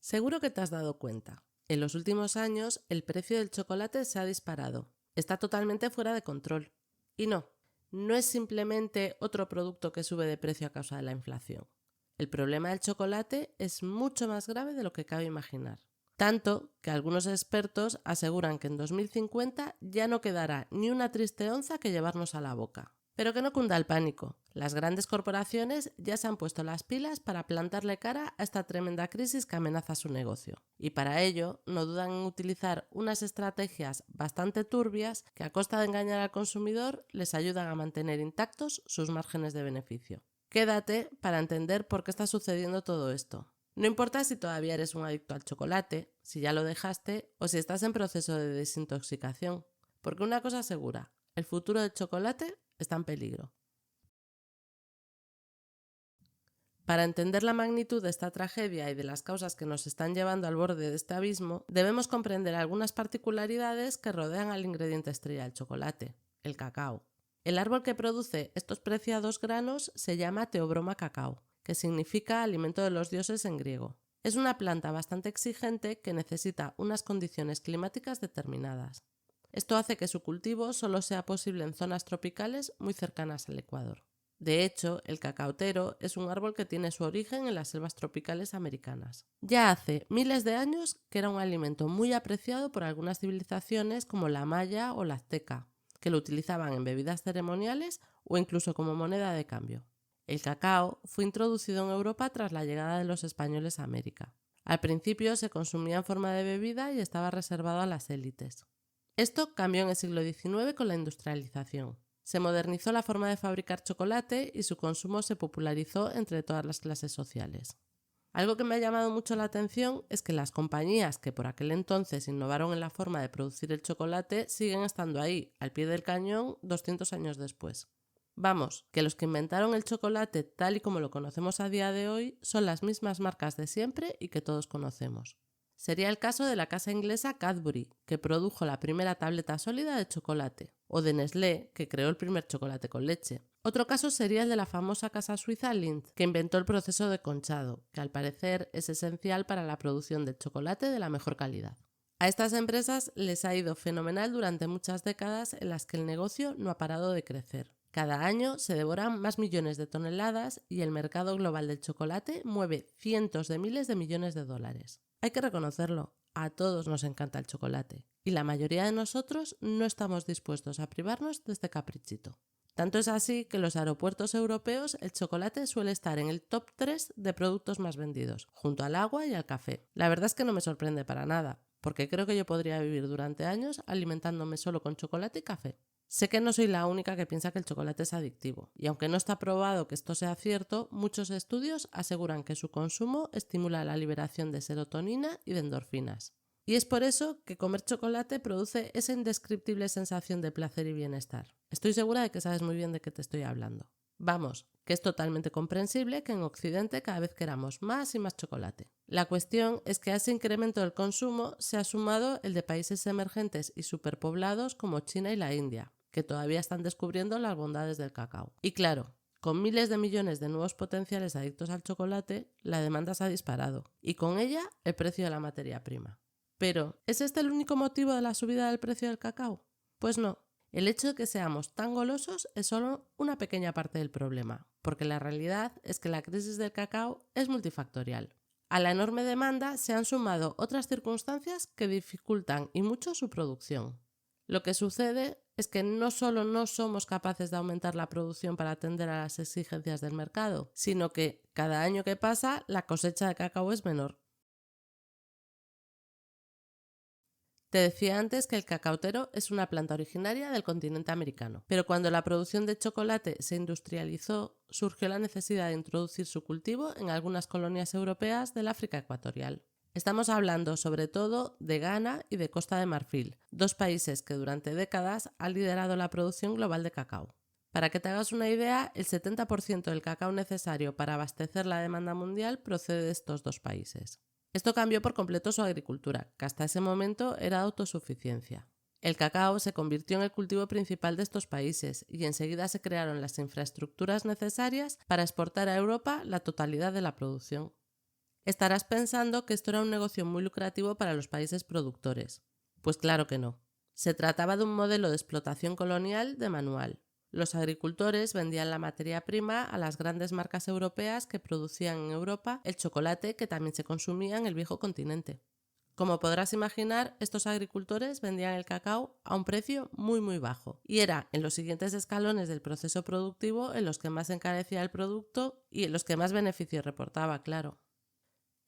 Seguro que te has dado cuenta. En los últimos años, el precio del chocolate se ha disparado. Está totalmente fuera de control. Y no es simplemente otro producto que sube de precio a causa de la inflación. El problema del chocolate es mucho más grave de lo que cabe imaginar. Tanto que algunos expertos aseguran que en 2050 ya no quedará ni una triste onza que llevarnos a la boca. Pero que no cunda el pánico. Las grandes corporaciones ya se han puesto las pilas para plantarle cara a esta tremenda crisis que amenaza su negocio. Y para ello no dudan en utilizar unas estrategias bastante turbias que a costa de engañar al consumidor les ayudan a mantener intactos sus márgenes de beneficio. Quédate para entender por qué está sucediendo todo esto. No importa si todavía eres un adicto al chocolate, si ya lo dejaste o si estás en proceso de desintoxicación. Porque una cosa es segura, el futuro del chocolate está en peligro. Para entender la magnitud de esta tragedia y de las causas que nos están llevando al borde de este abismo, debemos comprender algunas particularidades que rodean al ingrediente estrella del chocolate, el cacao. El árbol que produce estos preciados granos se llama Theobroma cacao, que significa alimento de los dioses en griego. Es una planta bastante exigente que necesita unas condiciones climáticas determinadas. Esto hace que su cultivo solo sea posible en zonas tropicales muy cercanas al Ecuador. De hecho, el cacaotero es un árbol que tiene su origen en las selvas tropicales americanas. Ya hace miles de años que era un alimento muy apreciado por algunas civilizaciones como la maya o la azteca, que lo utilizaban en bebidas ceremoniales o incluso como moneda de cambio. El cacao fue introducido en Europa tras la llegada de los españoles a América. Al principio se consumía en forma de bebida y estaba reservado a las élites. Esto cambió en el siglo XIX con la industrialización. Se modernizó la forma de fabricar chocolate y su consumo se popularizó entre todas las clases sociales. Algo que me ha llamado mucho la atención es que las compañías que por aquel entonces innovaron en la forma de producir el chocolate siguen estando ahí, al pie del cañón, 200 años después. Vamos, que los que inventaron el chocolate tal y como lo conocemos a día de hoy son las mismas marcas de siempre y que todos conocemos. Sería el caso de la casa inglesa Cadbury, que produjo la primera tableta sólida de chocolate, o de Nestlé, que creó el primer chocolate con leche. Otro caso sería el de la famosa casa suiza Lindt, que inventó el proceso de conchado, que al parecer es esencial para la producción del chocolate de la mejor calidad. A estas empresas les ha ido fenomenal durante muchas décadas en las que el negocio no ha parado de crecer. Cada año se devoran más millones de toneladas y el mercado global del chocolate mueve cientos de miles de millones de dólares. Hay que reconocerlo, a todos nos encanta el chocolate y la mayoría de nosotros no estamos dispuestos a privarnos de este caprichito. Tanto es así que en los aeropuertos europeos el chocolate suele estar en el top 3 de productos más vendidos, junto al agua y al café. La verdad es que no me sorprende para nada, porque creo que yo podría vivir durante años alimentándome solo con chocolate y café. Sé que no soy la única que piensa que el chocolate es adictivo, y aunque no está probado que esto sea cierto, muchos estudios aseguran que su consumo estimula la liberación de serotonina y de endorfinas. Y es por eso que comer chocolate produce esa indescriptible sensación de placer y bienestar. Estoy segura de que sabes muy bien de qué te estoy hablando. Vamos, que es totalmente comprensible que en Occidente cada vez queramos más y más chocolate. La cuestión es que a ese incremento del consumo se ha sumado el de países emergentes y superpoblados como China y la India, que todavía están descubriendo las bondades del cacao. Y claro, con miles de millones de nuevos potenciales adictos al chocolate, la demanda se ha disparado, y con ella el precio de la materia prima. Pero, ¿es este el único motivo de la subida del precio del cacao? Pues no. El hecho de que seamos tan golosos es solo una pequeña parte del problema, porque la realidad es que la crisis del cacao es multifactorial. A la enorme demanda se han sumado otras circunstancias que dificultan y mucho su producción. Lo que sucede es que no solo no somos capaces de aumentar la producción para atender a las exigencias del mercado, sino que cada año que pasa la cosecha de cacao es menor. Te decía antes que el cacaotero es una planta originaria del continente americano, pero cuando la producción de chocolate se industrializó, surgió la necesidad de introducir su cultivo en algunas colonias europeas del África ecuatorial. Estamos hablando sobre todo de Ghana y de Costa de Marfil, dos países que durante décadas han liderado la producción global de cacao. Para que te hagas una idea, el 70% del cacao necesario para abastecer la demanda mundial procede de estos dos países. Esto cambió por completo su agricultura, que hasta ese momento era autosuficiencia. El cacao se convirtió en el cultivo principal de estos países y enseguida se crearon las infraestructuras necesarias para exportar a Europa la totalidad de la producción. Estarás pensando que esto era un negocio muy lucrativo para los países productores. Pues claro que no. Se trataba de un modelo de explotación colonial de manual. Los agricultores vendían la materia prima a las grandes marcas europeas que producían en Europa el chocolate que también se consumía en el viejo continente. Como podrás imaginar, estos agricultores vendían el cacao a un precio muy bajo, y era en los siguientes escalones del proceso productivo en los que más se encarecía el producto y en los que más beneficio reportaba, claro.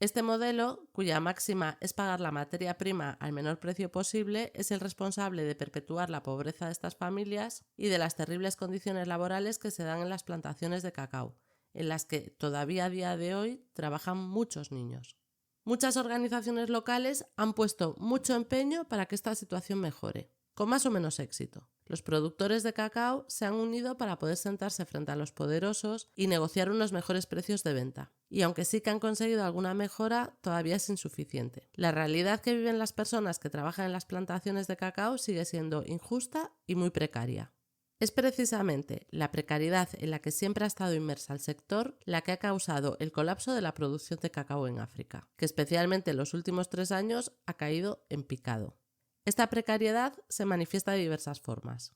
Este modelo, cuya máxima es pagar la materia prima al menor precio posible, es el responsable de perpetuar la pobreza de estas familias y de las terribles condiciones laborales que se dan en las plantaciones de cacao, en las que todavía a día de hoy trabajan muchos niños. Muchas organizaciones locales han puesto mucho empeño para que esta situación mejore, con más o menos éxito. Los productores de cacao se han unido para poder sentarse frente a los poderosos y negociar unos mejores precios de venta. Y aunque sí que han conseguido alguna mejora, todavía es insuficiente. La realidad que viven las personas que trabajan en las plantaciones de cacao sigue siendo injusta y muy precaria. Es precisamente la precariedad en la que siempre ha estado inmersa el sector la que ha causado el colapso de la producción de cacao en África, que especialmente en los últimos 3 años ha caído en picado. Esta precariedad se manifiesta de diversas formas.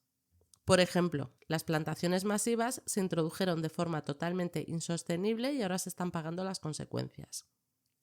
Por ejemplo, las plantaciones masivas se introdujeron de forma totalmente insostenible y ahora se están pagando las consecuencias.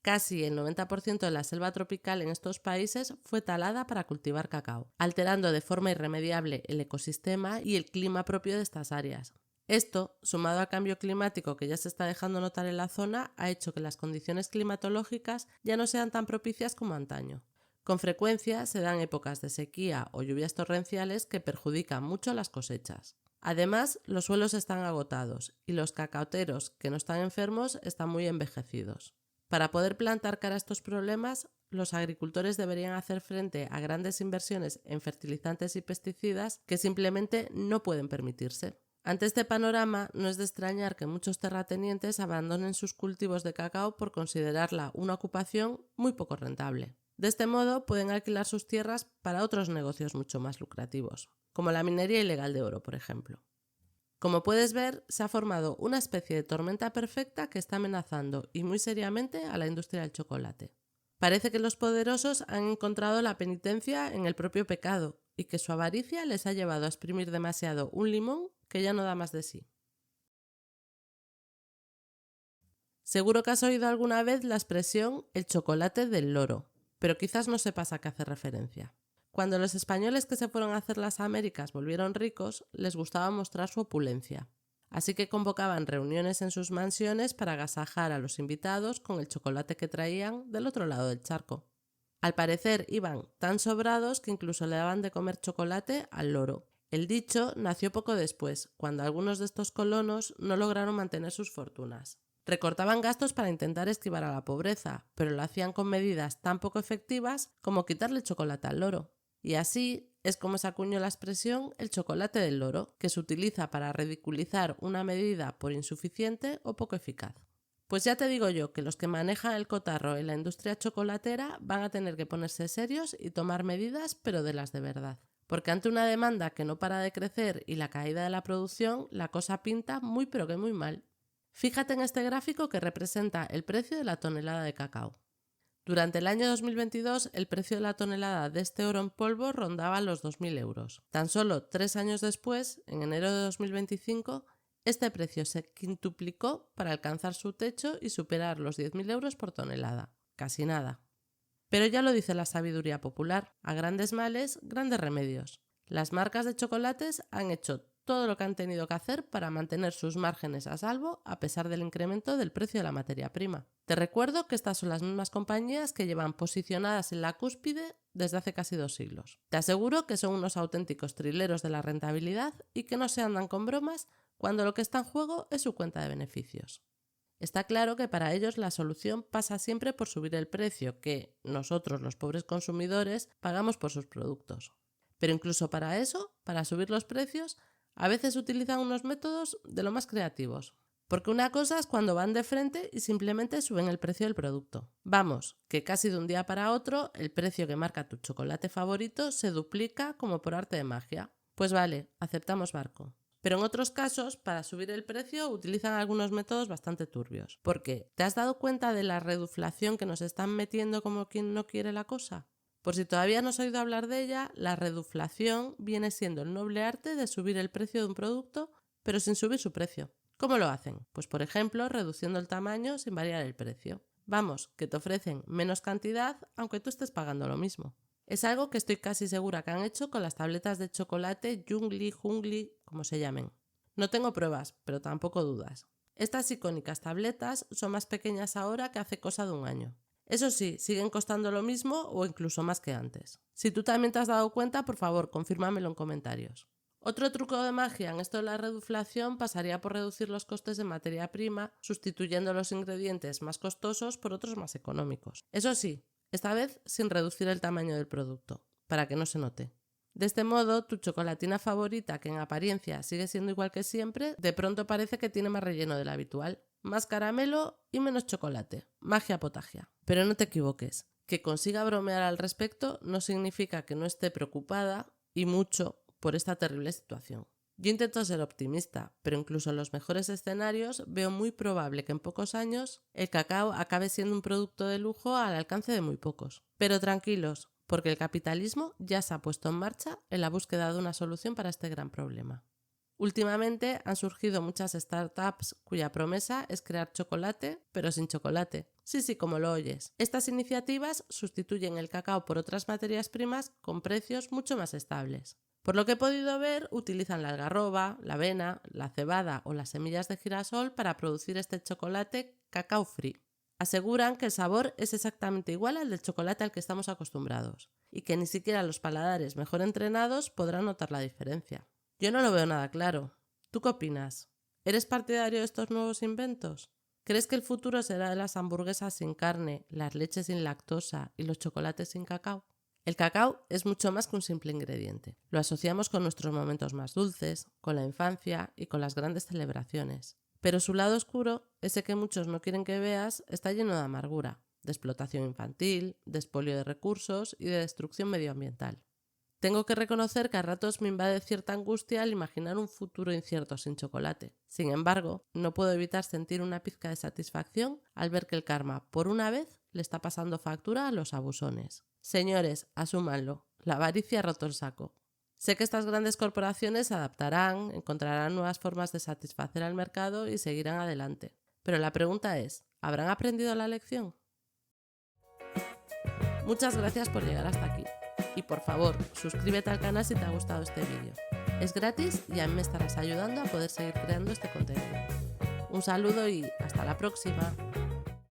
Casi el 90% de la selva tropical en estos países fue talada para cultivar cacao, alterando de forma irremediable el ecosistema y el clima propio de estas áreas. Esto, sumado al cambio climático que ya se está dejando notar en la zona, ha hecho que las condiciones climatológicas ya no sean tan propicias como antaño. Con frecuencia se dan épocas de sequía o lluvias torrenciales que perjudican mucho las cosechas. Además, los suelos están agotados y los cacaoteros que no están enfermos están muy envejecidos. Para poder plantar cara a estos problemas, los agricultores deberían hacer frente a grandes inversiones en fertilizantes y pesticidas que simplemente no pueden permitirse. Ante este panorama, no es de extrañar que muchos terratenientes abandonen sus cultivos de cacao por considerarla una ocupación muy poco rentable. De este modo, pueden alquilar sus tierras para otros negocios mucho más lucrativos, como la minería ilegal de oro, por ejemplo. Como puedes ver, se ha formado una especie de tormenta perfecta que está amenazando y muy seriamente a la industria del chocolate. Parece que los poderosos han encontrado la penitencia en el propio pecado y que su avaricia les ha llevado a exprimir demasiado un limón que ya no da más de sí. Seguro que has oído alguna vez la expresión el chocolate del loro, pero quizás no sepas a qué hace referencia. Cuando los españoles que se fueron a hacer las Américas volvieron ricos, les gustaba mostrar su opulencia. Así que convocaban reuniones en sus mansiones para agasajar a los invitados con el chocolate que traían del otro lado del charco. Al parecer iban tan sobrados que incluso le daban de comer chocolate al loro. El dicho nació poco después, cuando algunos de estos colonos no lograron mantener sus fortunas. Recortaban gastos para intentar esquivar a la pobreza, pero lo hacían con medidas tan poco efectivas como quitarle chocolate al loro. Y así es como se acuñó la expresión el chocolate del loro, que se utiliza para ridiculizar una medida por insuficiente o poco eficaz. Pues ya te digo yo que los que manejan el cotarro en la industria chocolatera van a tener que ponerse serios y tomar medidas, pero de las de verdad. Porque ante una demanda que no para de crecer y la caída de la producción, la cosa pinta muy pero que muy mal. Fíjate en este gráfico que representa el precio de la tonelada de cacao. Durante el año 2022, el precio de la tonelada de este oro en polvo rondaba los 2.000 euros. Tan solo 3 años después, en enero de 2025, este precio se quintuplicó para alcanzar su techo y superar los 10.000 euros por tonelada. Casi nada. Pero ya lo dice la sabiduría popular, a grandes males, grandes remedios. Las marcas de chocolates han hecho todo lo que han tenido que hacer para mantener sus márgenes a salvo a pesar del incremento del precio de la materia prima. Te recuerdo que estas son las mismas compañías que llevan posicionadas en la cúspide desde hace casi 2 siglos. Te aseguro que son unos auténticos trileros de la rentabilidad y que no se andan con bromas cuando lo que está en juego es su cuenta de beneficios. Está claro que para ellos la solución pasa siempre por subir el precio que nosotros, los pobres consumidores, pagamos por sus productos. Pero incluso para eso, para subir los precios, a veces utilizan unos métodos de lo más creativos. Porque una cosa es cuando van de frente y simplemente suben el precio del producto. Vamos, que casi de un día para otro el precio que marca tu chocolate favorito se duplica como por arte de magia. Pues vale, aceptamos barco. Pero en otros casos, para subir el precio, utilizan algunos métodos bastante turbios. ¿Por qué? ¿Te has dado cuenta de la reduflación que nos están metiendo como quien no quiere la cosa? Por si todavía no has oído hablar de ella, la reduflación viene siendo el noble arte de subir el precio de un producto, pero sin subir su precio. ¿Cómo lo hacen? Pues por ejemplo, reduciendo el tamaño sin variar el precio. Vamos, que te ofrecen menos cantidad aunque tú estés pagando lo mismo. Es algo que estoy casi segura que han hecho con las tabletas de chocolate Jungli, como se llamen. No tengo pruebas, pero tampoco dudas. Estas icónicas tabletas son más pequeñas ahora que hace cosa de un año. Eso sí, siguen costando lo mismo o incluso más que antes. Si tú también te has dado cuenta, por favor, confírmamelo en comentarios. Otro truco de magia en esto de la reduflación pasaría por reducir los costes de materia prima, sustituyendo los ingredientes más costosos por otros más económicos. Eso sí, esta vez sin reducir el tamaño del producto, para que no se note. De este modo, tu chocolatina favorita, que en apariencia sigue siendo igual que siempre, de pronto parece que tiene más relleno del habitual. Más caramelo y menos chocolate. Magia potagia. Pero no te equivoques, que consiga bromear al respecto no significa que no esté preocupada, y mucho, por esta terrible situación. Yo intento ser optimista, pero incluso en los mejores escenarios veo muy probable que en pocos años el cacao acabe siendo un producto de lujo al alcance de muy pocos. Pero tranquilos, porque el capitalismo ya se ha puesto en marcha en la búsqueda de una solución para este gran problema. Últimamente han surgido muchas startups cuya promesa es crear chocolate, pero sin chocolate. Sí, como lo oyes. Estas iniciativas sustituyen el cacao por otras materias primas con precios mucho más estables. Por lo que he podido ver, utilizan la algarroba, la avena, la cebada o las semillas de girasol para producir este chocolate cacao free. Aseguran que el sabor es exactamente igual al del chocolate al que estamos acostumbrados y que ni siquiera los paladares mejor entrenados podrán notar la diferencia. Yo no lo veo nada claro. ¿Tú qué opinas? ¿Eres partidario de estos nuevos inventos? ¿Crees que el futuro será de las hamburguesas sin carne, las leches sin lactosa y los chocolates sin cacao? El cacao es mucho más que un simple ingrediente. Lo asociamos con nuestros momentos más dulces, con la infancia y con las grandes celebraciones. Pero su lado oscuro, ese que muchos no quieren que veas, está lleno de amargura, de explotación infantil, de expolio de recursos y de destrucción medioambiental. Tengo que reconocer que a ratos me invade cierta angustia al imaginar un futuro incierto sin chocolate. Sin embargo, no puedo evitar sentir una pizca de satisfacción al ver que el karma, por una vez, le está pasando factura a los abusones. Señores, asúmanlo, la avaricia ha roto el saco. Sé que estas grandes corporaciones se adaptarán, encontrarán nuevas formas de satisfacer al mercado y seguirán adelante. Pero la pregunta es, ¿habrán aprendido la lección? Muchas gracias por llegar hasta aquí. Y por favor, suscríbete al canal si te ha gustado este vídeo. Es gratis y a mí me estarás ayudando a poder seguir creando este contenido. Un saludo y hasta la próxima.